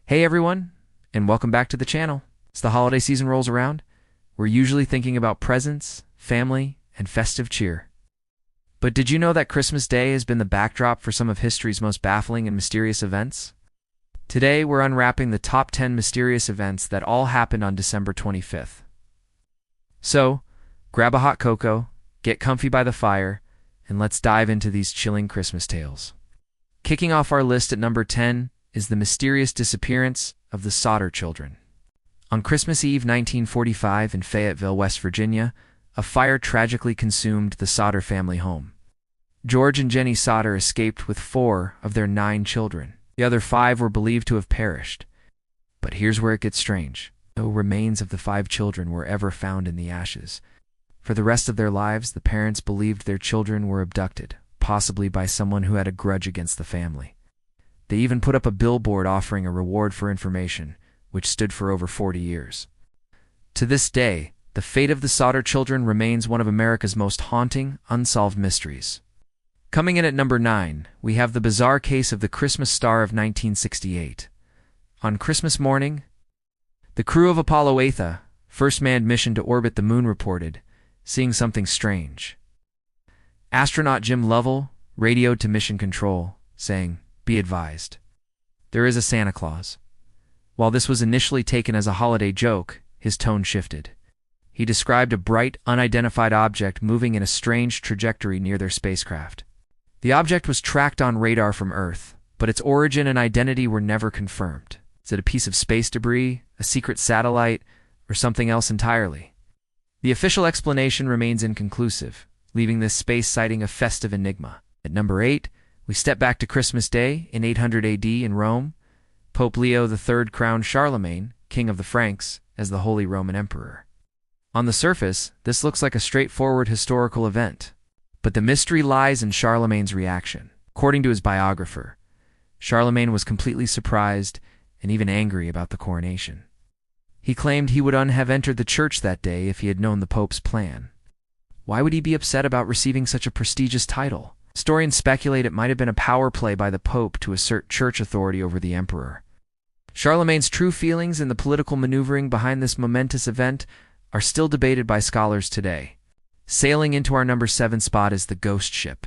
Hey everyone, and welcome back to the channel. As the holiday season rolls around, we're usually thinking about presents, family, and festive cheer. But did you know that Christmas Day has been the backdrop for some of history's most baffling and mysterious events? Today, we're unwrapping the top 10 mysterious events that all happened on December 25th. So, grab a hot cocoa, get comfy by the fire, and let's dive into these chilling Christmas tales. Kicking off our list at number 10 is the mysterious disappearance of the Sodder children. On Christmas Eve 1945 in Fayetteville, West Virginia, a fire tragically consumed the Sodder family home. George and Jenny Sodder escaped with 4 of their 9 children. The other 5 were believed to have perished. But here's where it gets strange. No remains of the 5 children were ever found in the ashes. For the rest of their lives, the parents believed their children were abducted, possibly by someone who had a grudge against the family. They even put up a billboard offering a reward for information, which stood for over 40 years. To this day, the fate of the Sodder children remains one of America's most haunting, unsolved mysteries. Coming in at number 9, we have the bizarre case of the Christmas star of 1968. On Christmas morning, the crew of Apollo 8, first manned mission to orbit the moon, reported seeing something strange. Astronaut Jim Lovell radioed to Mission Control, saying, "Be advised, there is a Santa Claus." While this was initially taken as a holiday joke, his tone shifted. He described a bright, unidentified object moving in a strange trajectory near their spacecraft. The object was tracked on radar from Earth, but its origin and identity were never confirmed. Is it a piece of space debris, a secret satellite, or something else entirely? The official explanation remains inconclusive, leaving this space sighting a festive enigma. At number 8, we step back to Christmas Day in 800 AD in Rome. Pope Leo III crowned Charlemagne, king of the Franks, as the Holy Roman Emperor. On the surface, this looks like a straightforward historical event, but the mystery lies in Charlemagne's reaction. According to his biographer, Charlemagne was completely surprised and even angry about the coronation. He claimed he would have entered the church that day if he had known the Pope's plan. Why would he be upset about receiving such a prestigious title? Historians speculate it might have been a power play by the Pope to assert church authority over the emperor. Charlemagne's true feelings and the political maneuvering behind this momentous event are still debated by scholars today. Sailing into our number 7 spot is the ghost ship,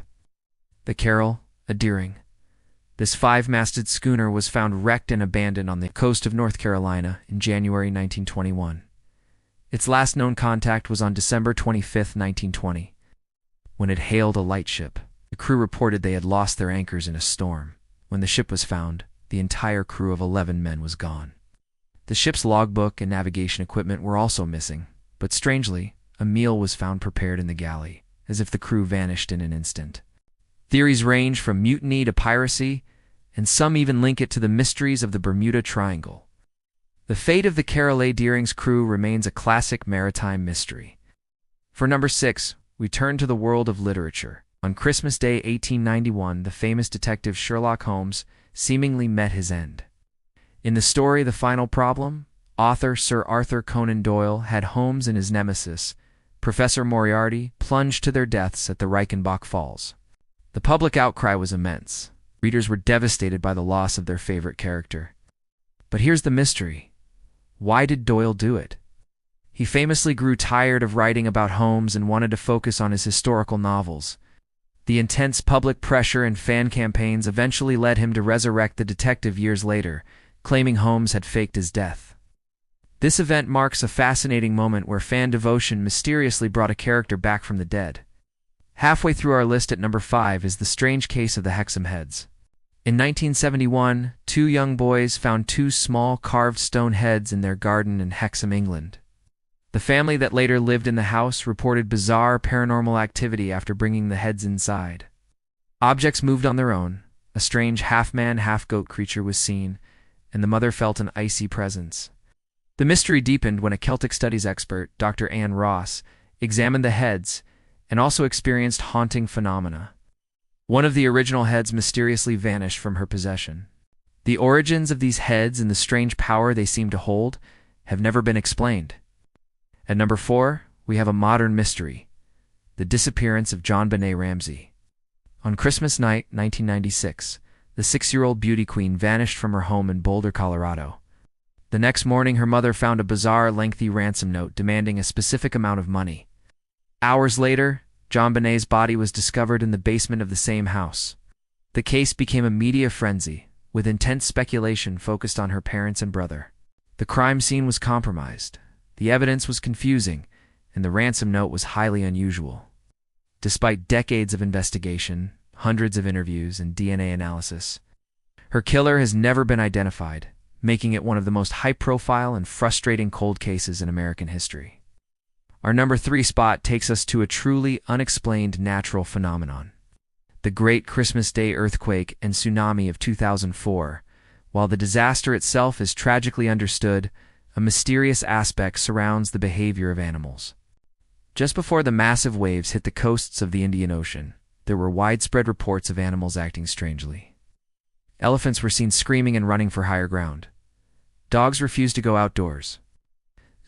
the Carol, a Deering. This 5-masted schooner was found wrecked and abandoned on the coast of North Carolina in January 1921. Its last known contact was on December 25, 1920, when it hailed a lightship. The crew reported they had lost their anchors in a storm. When the ship was found, the entire crew of 11 men was gone. The ship's logbook and navigation equipment were also missing, but strangely, a meal was found prepared in the galley, as if the crew vanished in an instant. Theories range from mutiny to piracy, and some even link it to the mysteries of the Bermuda Triangle. The fate of the Carol A. Deering's crew remains a classic maritime mystery. For number 6, we turn to the world of literature. On Christmas Day 1891, the famous detective Sherlock Holmes seemingly met his end. In the story The Final Problem, author Sir Arthur Conan Doyle had Holmes and his nemesis, Professor Moriarty, plunged to their deaths at the Reichenbach Falls. The public outcry was immense. Readers were devastated by the loss of their favorite character. But here's the mystery. Why did Doyle do it? He famously grew tired of writing about Holmes and wanted to focus on his historical novels. The intense public pressure and fan campaigns eventually led him to resurrect the detective years later, claiming Holmes had faked his death. This event marks a fascinating moment where fan devotion mysteriously brought a character back from the dead. Halfway through our list at number 5 is the strange case of the Hexham heads. In 1971, 2 young boys found 2 small carved stone heads in their garden in Hexham, England. The family that later lived in the house reported bizarre paranormal activity after bringing the heads inside. Objects moved on their own, a strange half-man, half-goat creature was seen, and the mother felt an icy presence. The mystery deepened when a Celtic studies expert, Dr. Anne Ross, examined the heads and also experienced haunting phenomena. One of the original heads mysteriously vanished from her possession. The origins of these heads and the strange power they seem to hold have never been explained. At number 4, we have a modern mystery, the disappearance of John Benet Ramsey. On Christmas night, 1996, the 6-year-old beauty queen vanished from her home in Boulder, Colorado. The next morning, her mother found a bizarre, lengthy ransom note demanding a specific amount of money. Hours later, JonBenét's body was discovered in the basement of the same house. The case became a media frenzy, with intense speculation focused on her parents and brother. The crime scene was compromised, the evidence was confusing, and the ransom note was highly unusual. Despite decades of investigation, hundreds of interviews, and DNA analysis, her killer has never been identified, making it one of the most high-profile and frustrating cold cases in American history. Our number 3 spot takes us to a truly unexplained natural phenomenon: the Great Christmas Day Earthquake and Tsunami of 2004. While the disaster itself is tragically understood, a mysterious aspect surrounds the behavior of animals. Just before the massive waves hit the coasts of the Indian Ocean, there were widespread reports of animals acting strangely. Elephants were seen screaming and running for higher ground. Dogs refused to go outdoors.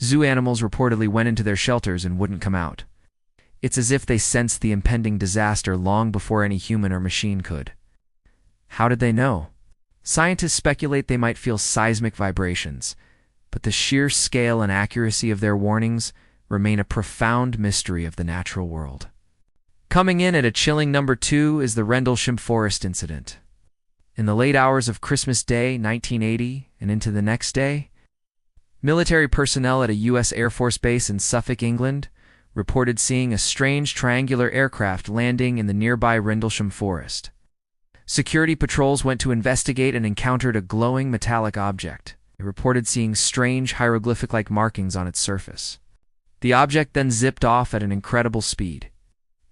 Zoo animals reportedly went into their shelters and wouldn't come out. It's as if they sensed the impending disaster long before any human or machine could. How did they know? Scientists speculate they might feel seismic vibrations, but the sheer scale and accuracy of their warnings remain a profound mystery of the natural world. Coming in at a chilling number 2 is the Rendlesham Forest incident. In the late hours of Christmas Day, 1980, and into the next day, military personnel at a U.S. Air Force base in Suffolk, England, reported seeing a strange triangular aircraft landing in the nearby Rendlesham Forest. Security patrols went to investigate and encountered a glowing metallic object. They reported seeing strange hieroglyphic-like markings on its surface. The object then zipped off at an incredible speed.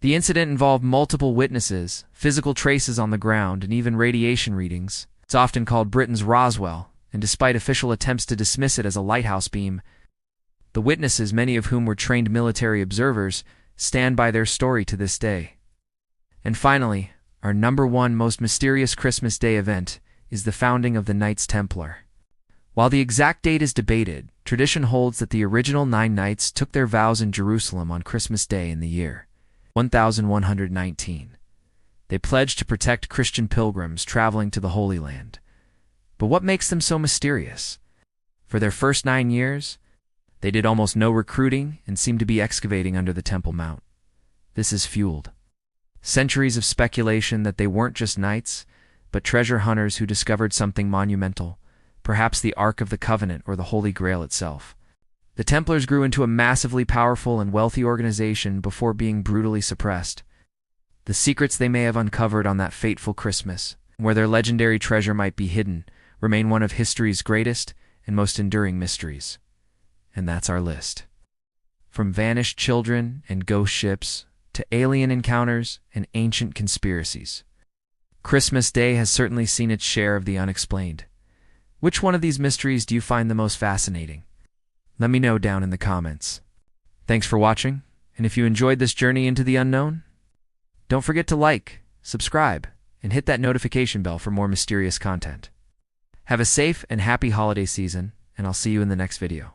The incident involved multiple witnesses, physical traces on the ground, and even radiation readings. It's often called Britain's Roswell, and despite official attempts to dismiss it as a lighthouse beam, the witnesses, many of whom were trained military observers, stand by their story to this day. And finally, our number 1 most mysterious Christmas Day event is the founding of the Knights Templar. While the exact date is debated, tradition holds that the original 9 knights took their vows in Jerusalem on Christmas Day in the year 1119. They pledged to protect Christian pilgrims traveling to the Holy Land. But what makes them so mysterious? For their first 9 years, they did almost no recruiting and seemed to be excavating under the Temple Mount. This has fueled centuries of speculation that they weren't just knights, but treasure hunters who discovered something monumental, perhaps the Ark of the Covenant or the Holy Grail itself. The Templars grew into a massively powerful and wealthy organization before being brutally suppressed. The secrets they may have uncovered on that fateful Christmas, where their legendary treasure might be hidden, remain one of history's greatest and most enduring mysteries. And that's our list. From vanished children and ghost ships to alien encounters and ancient conspiracies, Christmas Day has certainly seen its share of the unexplained. Which one of these mysteries do you find the most fascinating? Let me know down in the comments. Thanks for watching, and if you enjoyed this journey into the unknown, don't forget to like, subscribe, and hit that notification bell for more mysterious content. Have a safe and happy holiday season, and I'll see you in the next video.